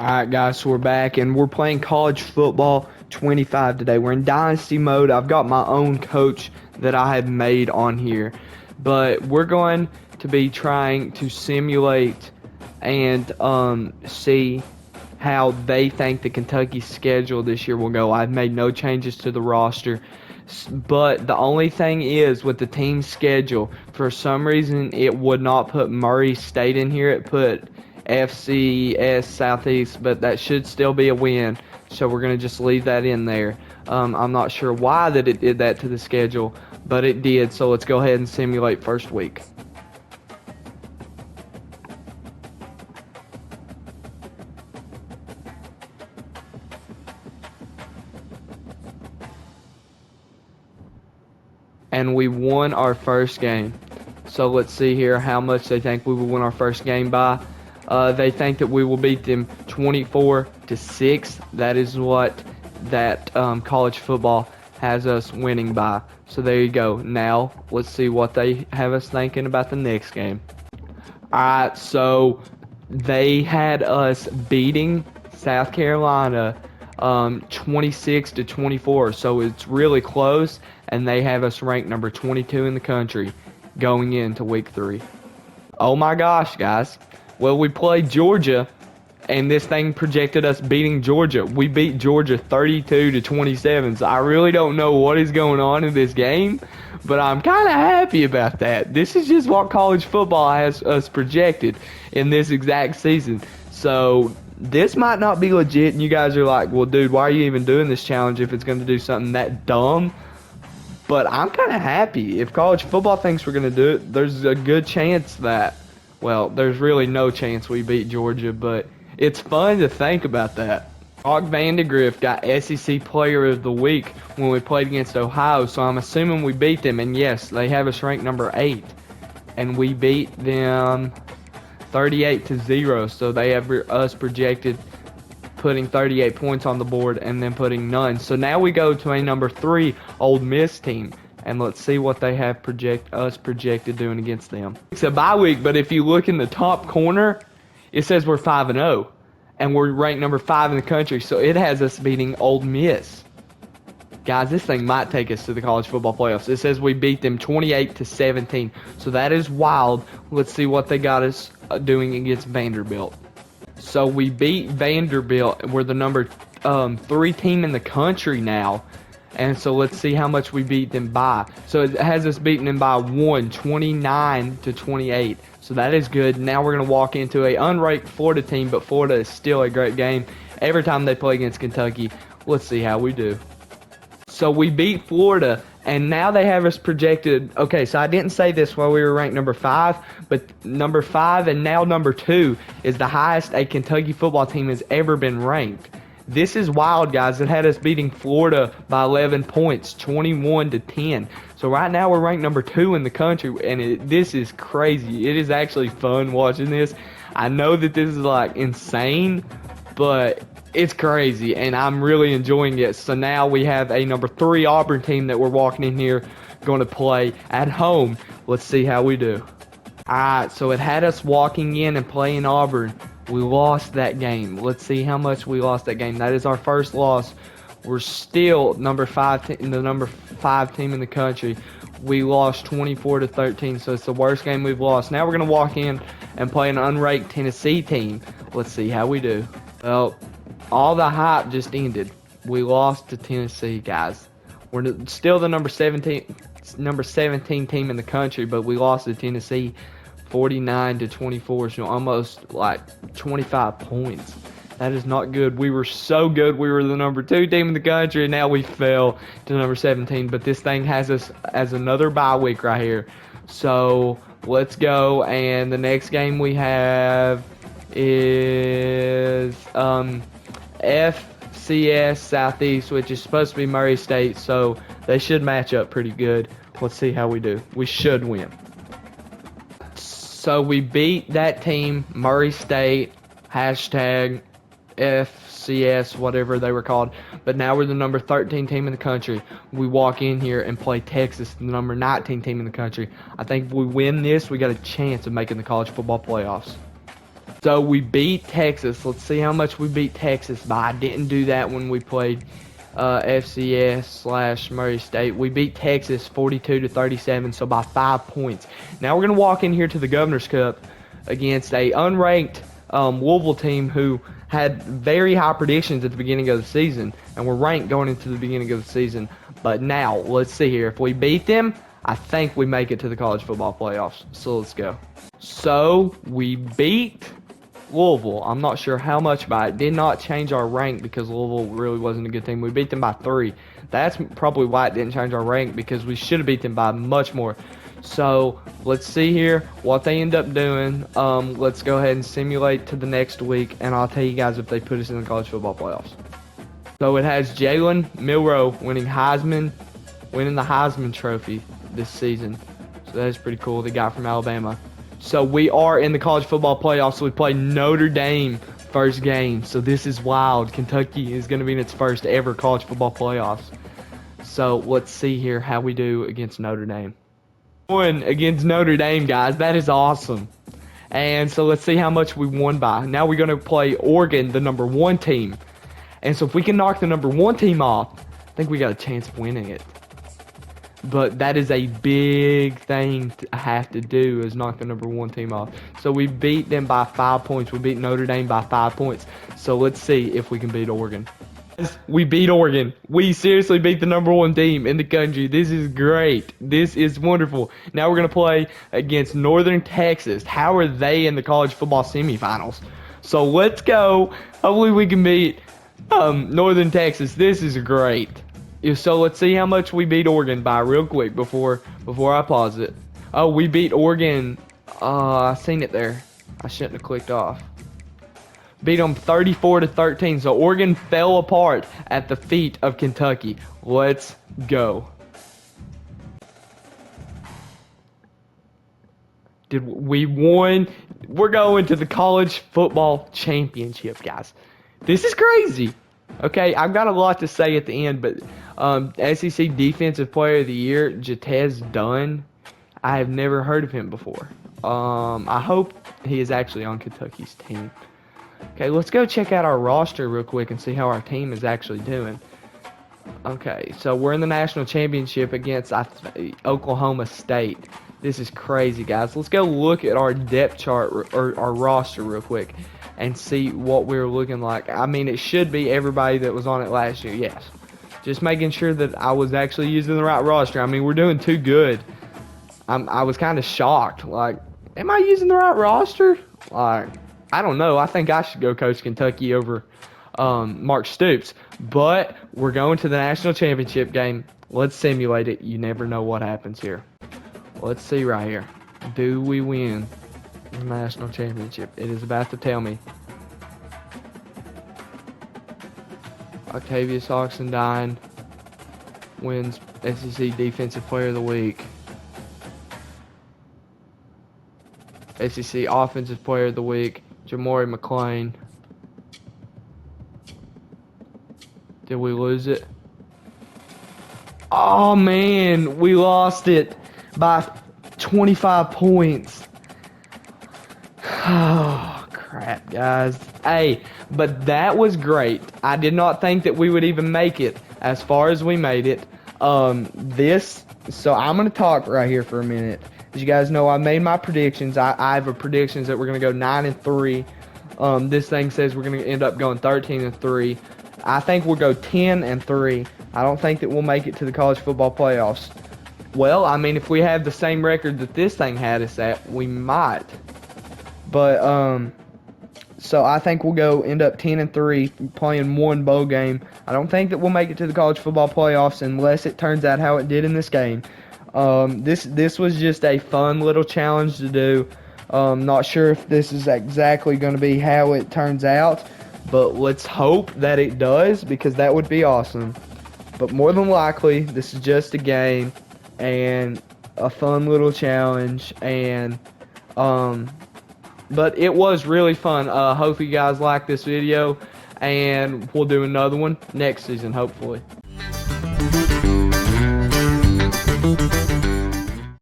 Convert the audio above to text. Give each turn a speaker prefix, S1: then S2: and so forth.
S1: Alright guys, so we're back and we're playing college football 25 today. We're in dynasty mode. I've got my own coach that I have made on here. But we're going to be trying to simulate and see how they think the Kentucky schedule this year will go. I've made no changes to the roster. But the only thing is, with the team schedule, for some reason it would not put Murray State in here. It put FCS Southeast, but that should still be a win, so we're going to just leave that in there. I'm not sure why that it did that to the schedule, but it did, so let's go ahead and simulate first week. And we won our first game. So let's see here how much they think we will win our first game by. They think that we will beat them 24-6. That is what that college football has us winning by. So there you go. Now let's see what they have us thinking about the next game. Alright, so they had us beating South Carolina 26-24. So it's really close, and they have us ranked number 22 in the country going into week 3. Oh my gosh, guys. Well, we played Georgia, and this thing projected us beating Georgia. We beat Georgia 32-27, so I really don't know what is going on in this game, but I'm kind of happy about that. This is just what college football has us projected in this exact season. So this might not be legit, and you guys are like, well, dude, why are you even doing this challenge if it's going to do something that dumb? But I'm kind of happy. If college football thinks we're going to do it, there's a good chance that, well, there's really no chance we beat Georgia, but it's fun to think about that. Brock Vandagriff got SEC Player of the Week when we played against Ohio, so I'm assuming we beat them. And yes, they have us ranked number 8, and we beat them 38-0. So they have us projected putting 38 points on the board and then putting none. So now we go to a number 3 Ole Miss team. And let's see what they have projected doing against them. It's a bye week, but if you look in the top corner, it says we're 5-0. And we're ranked number 5 in the country, so it has us beating Ole Miss. Guys, this thing might take us to the college football playoffs. It says we beat them 28-17. So that is wild. Let's see what they got us doing against Vanderbilt. So we beat Vanderbilt. We're the number 3 team in the country now. And so let's see how much we beat them by. So it has us beating them by 29-28. So that is good. Now we're going to walk into a unranked Florida team, but Florida is still a great game every time they play against Kentucky. Let's see how we do. So we beat Florida, and now they have us projected. Okay, so I didn't say this while we were ranked number 5, but number 5 and now number 2 is the highest a Kentucky football team has ever been ranked. This is wild, guys. It had us beating Florida by 11 points, 21-10. So right now we're ranked number 2 in the country, and this is crazy. It is actually fun watching this. I know that this is like insane, but it's crazy, and I'm really enjoying it. So now we have a number 3 Auburn team that we're walking in here going to play at home. Let's see how we do. Alright, so it had us walking in and playing Auburn. We lost that game. Let's see how much we lost that game. That is our first loss. We're still number 5 the number 5 team in the country. We lost 24-13, so it's the worst game we've lost. Now we're going to walk in and play an unranked Tennessee team. Let's see how we do. Well, all the hype just ended. We lost to Tennessee, guys. We're still the number 17 team in the country, but we lost to Tennessee 49-24, so almost like 25 points. That is not good. We were so good. We were the number 2 team in the country, and now we fell to number 17. But this thing has us as another bye week right here. So let's go. And the next game we have is FCS Southeast, which is supposed to be Murray State. So they should match up pretty good. Let's see how we do. We should win. So we beat that team, Murray State, hashtag FCS, whatever they were called. But now we're the number 13 team in the country. We walk in here and play Texas, the number 19 team in the country. I think if we win this, we got a chance of making the college football playoffs. So we beat Texas. Let's see how much we beat Texas by. I didn't do that when we played FCS/Murray State. We beat Texas 42-37, so by 5 points. Now we're going to walk in here to the Governor's Cup against a unranked Louisville team who had very high predictions at the beginning of the season and were ranked going into the beginning of the season. But now, let's see here. If we beat them, I think we make it to the college football playoffs. So let's go. So we beat Louisville. I'm not sure how much by it. Did not change our rank because Louisville really wasn't a good team. We beat them by 3. That's probably why it didn't change our rank, because we should have beat them by much more. So let's see here what they end up doing. Let's go ahead and simulate to the next week, and I'll tell you guys if they put us in the college football playoffs. So it has Jalen Milroe winning the Heisman Trophy this season. So that is pretty cool. The guy from Alabama. So we are in the college football playoffs. So we play Notre Dame first game. So this is wild. Kentucky is going to be in its first ever college football playoffs. So let's see here how we do against Notre Dame. Won against Notre Dame, guys. That is awesome. And so let's see how much we won by. Now we're going to play Oregon, the number 1 team. And so if we can knock the number 1 team off, I think we got a chance of winning it. But that is a big thing to have to do, is knock the number 1 team off. So we beat them by 5 points. We beat Notre Dame by 5 points. So let's see if we can beat Oregon. We beat Oregon. We seriously beat the number 1 team in the country. This is great. This is wonderful. Now we're going to play against Northern Texas. How are they in the college football semifinals? So let's go. Hopefully we can beat Northern Texas. This is great. So let's see how much we beat Oregon by real quick before I pause it. Oh, we beat Oregon. I seen it there. I shouldn't have clicked off. Beat them 34-13. So Oregon fell apart at the feet of Kentucky. Let's go. We won? We're going to the college football championship, guys. This is crazy. Okay, I've got a lot to say at the end, but SEC Defensive Player of the Year, Jatez Dunn. I have never heard of him before. I hope he is actually on Kentucky's team. Okay, let's go check out our roster real quick and see how our team is actually doing. Okay, so we're in the national championship against Oklahoma State. This is crazy, guys. Let's go look at our depth chart or our roster real quick and see what we're looking like. I mean, it should be everybody that was on it last year, yes. Just making sure that I was actually using the right roster. I mean, we're doing too good. I was kind of shocked. Like, am I using the right roster? Like, I don't know. I think I should go coach Kentucky over Mark Stoops. But we're going to the national championship game. Let's simulate it. You never know what happens here. Let's see right here. Do we win the national championship? It is about to tell me. Octavius Oxendine wins SEC Defensive Player of the Week. SEC Offensive Player of the Week, Jamori McClain. Did we lose it? Oh man, we lost it by 25 points. Oh crap, guys. Hey, but that was great. I did not think that we would even make it as far as we made it. So I'm going to talk right here for a minute. As you guys know, I made my predictions. I have a predictions that we're going to go 9-3. This thing says we're going to end up going 13-3. I think we'll go 10-3. I don't think that we'll make it to the college football playoffs. Well, I mean, if we have the same record that this thing had us at, we might. But, so I think we'll end up 10-3, playing one bowl game. I don't think that we'll make it to the college football playoffs unless it turns out how it did in this game. This was just a fun little challenge to do. Not sure if this is exactly going to be how it turns out, but let's hope that it does, because that would be awesome. But more than likely, this is just a game and a fun little challenge, and but it was really fun. Hope you guys like this video, and we'll do another one next season, hopefully.